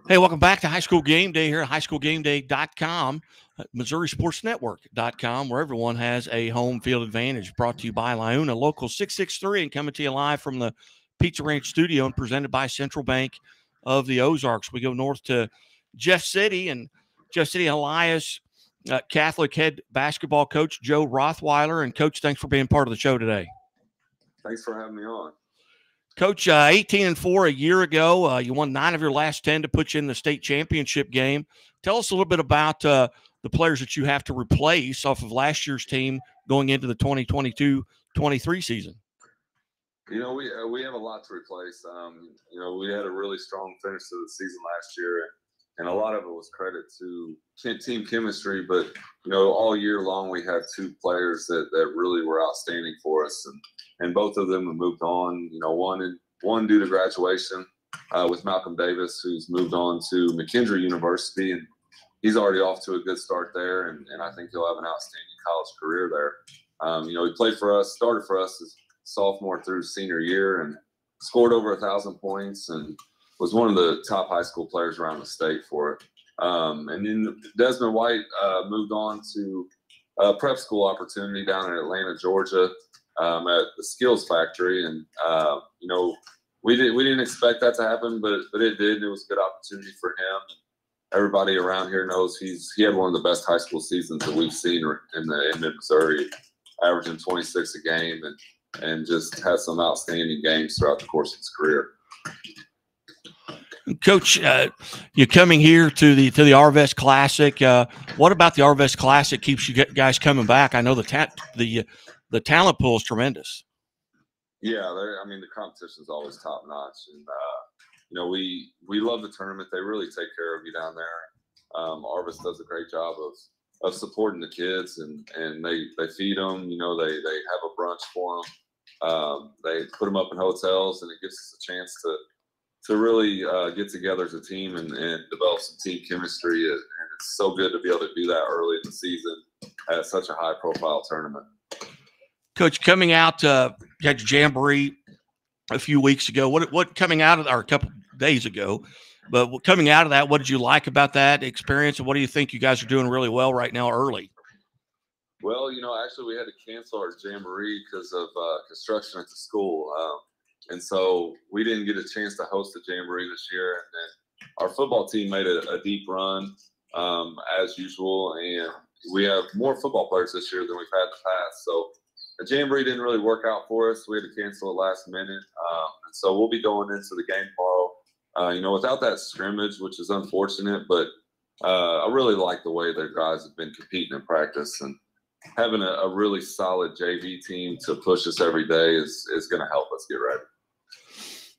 Hey, welcome back to High School Game Day here at highschoolgameday.com, MissouriSportsNetwork.com, where everyone has a home field advantage. Brought to you by Liuna Local 663 and coming to you live from the Pizza Ranch studio and presented by Central Bank of the Ozarks. We go north to Jeff City, and Jeff City Helias Catholic head basketball coach Joe Rothweiler. And, Coach, thanks for being part of the show today. Thanks for having me on. Coach, 18-4 a year ago. You won 9 of your last 10 to put you in the state championship game. Tell us a little bit about the players that you have to replace off of last year's team going into the 2022-23 season. You know, we have a lot to replace. You know, we had a really strong finish to the season last year, and a lot of it was credit to team chemistry. But, you know, all year long we had 2 players that really were outstanding for us, and both of them have moved on. You know, one due to graduation with Malcolm Davis, who's moved on to McKendree University, and he's already off to a good start there, and I think he'll have an outstanding college career there. You know, he played for us, started for us as sophomore through senior year, and scored over 1,000 points, and was one of the top high school players around the state for it. And then Desmond White moved on to a prep school opportunity down in Atlanta, Georgia, at the Skills Factory, and you know, we didn't expect that to happen, but it did. It was a good opportunity for him. Everybody around here knows he had one of the best high school seasons that we've seen in Mid-Missouri, averaging 26 a game, and just had some outstanding games throughout the course of his career. Coach, you're coming here to the Arvest Classic. What about the Arvest Classic keeps you guys coming back? I know the talent pool is tremendous. Yeah, I mean, the competition is always top notch, and you know, we love the tournament. They really take care of you down there. Arvest does a great job of supporting the kids, and they feed them. You know, they have a brunch for them. They put them up in hotels, and it gives us a chance to really get together as a team and develop some team chemistry. And it's so good to be able to do that early in the season at such a high-profile tournament. Coach, coming out, you had your jamboree a few weeks ago. What coming out of, or a couple days ago, but coming out of that, what did you like about that experience, and what do you think you guys are doing really well right now early? Well, you know, actually we had to cancel our jamboree because of construction at the school. And so we didn't get a chance to host the jamboree this year. And then our football team made a deep run as usual. And we have more football players this year than we've had in the past. So the jamboree didn't really work out for us. We had to cancel it last minute. And so we'll be going into the game tomorrow, you know, without that scrimmage, which is unfortunate. But I really like the way their guys have been competing in practice, and having a really solid JV team to push us every day is going to help us get ready.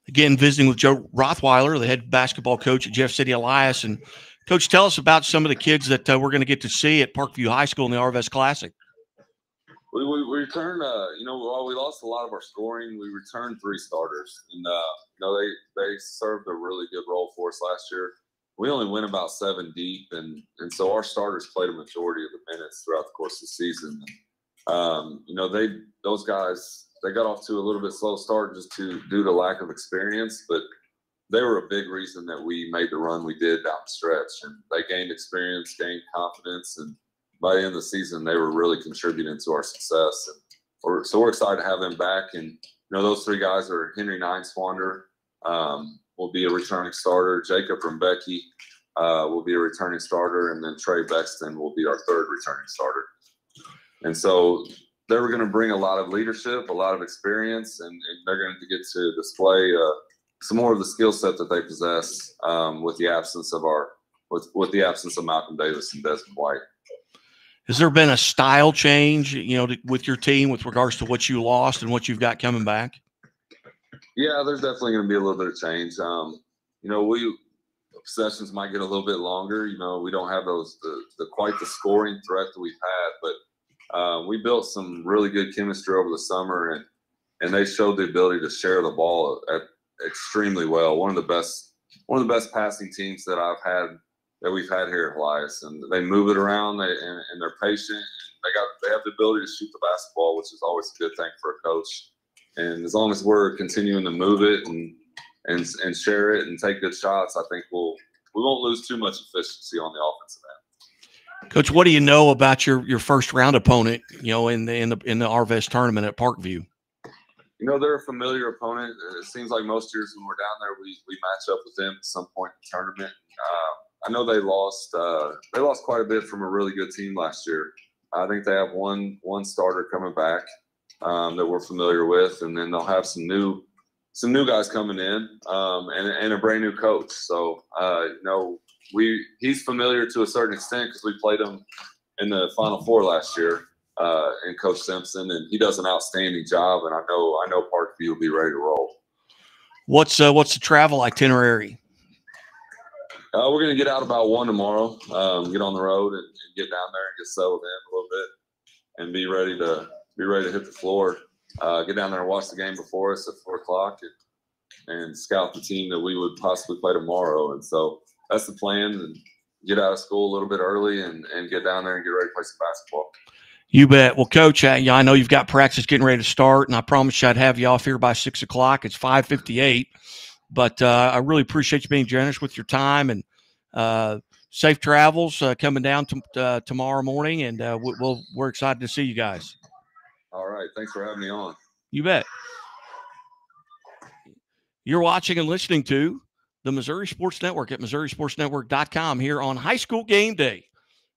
Again, visiting with Joe Rothweiler, the head basketball coach at Jeff City Helias. And, Coach, tell us about some of the kids that we're going to get to see at Parkview High School in the Arvest Classic. We returned, you know, while we lost a lot of our scoring, we returned 3 starters. And, you know, they served a really good role for us last year. We only went about 7 deep, and so our starters played a majority of the minutes throughout the course of the season. You know, those guys, they got off to a little bit slow start just due to lack of experience, but they were a big reason that we made the run we did down the stretch. And they gained experience, gained confidence, and by the end of the season, they were really contributing to our success. And so we're excited to have them back. And, you know, those 3 guys are Henry Nineswander, will be a returning starter. Jacob Rumbecky will be a returning starter, and then Trey Bexton will be our 3rd returning starter. And so they were going to bring a lot of leadership, a lot of experience, and they're going to get to display some more of the skill set that they possess with the absence of Malcolm Davis and Desmond White. Has there been a style change, you know, with your team with regards to what you lost and what you've got coming back? Yeah, there's definitely going to be a little bit of change. You know, possessions might get a little bit longer. You know, we don't have quite the scoring threat that we've had, but we built some really good chemistry over the summer, and they showed the ability to share the ball extremely well. One of the best passing teams that we've had here at Helias, and they move it around, and they're patient. They have the ability to shoot the basketball, which is always a good thing for a coach. And as long as we're continuing to move it and share it and take good shots, I think we'll we won't lose too much efficiency on the offensive end. Coach, what do you know about your first round opponent? You know, in the Arvest tournament at Parkview. You know, they're a familiar opponent. It seems like most years when we're down there, we match up with them at some point in the tournament. I know they lost quite a bit from a really good team last year. I think they have one starter coming back that we're familiar with, and then they'll have some new guys coming in and a brand new coach. So you know, he's familiar to a certain extent because we played him in the Final Four last year. And Coach Simpson, and he does an outstanding job. And I know Parkview will be ready to roll. What's the travel itinerary? We're going to get out about 1 tomorrow, get on the road and get down there and get settled in a little bit, and be ready to hit the floor. Get down there and watch the game before us at 4 o'clock, and scout the team that we would possibly play tomorrow. And so that's the plan. And get out of school a little bit early and get down there and get ready to play some basketball. I bet. Well, Coach, I know you've got practice getting ready to start, and I promised you I'd have you off here by 6 o'clock. It's 5:58, but I really appreciate you being generous with your time, and safe travels coming down tomorrow morning, and we're excited to see you guys. All right. Thanks for having me on. You bet. You're watching and listening to the Missouri Sports Network at MissouriSportsNetwork.com here on High School Game Day.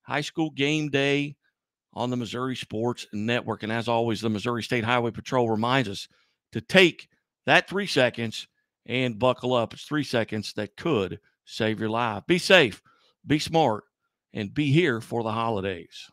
High School Game Day on the Missouri Sports Network. And as always, the Missouri State Highway Patrol reminds us to take that 3 seconds and buckle up. It's 3 seconds that could save your life. Be safe, be smart, and be here for the holidays.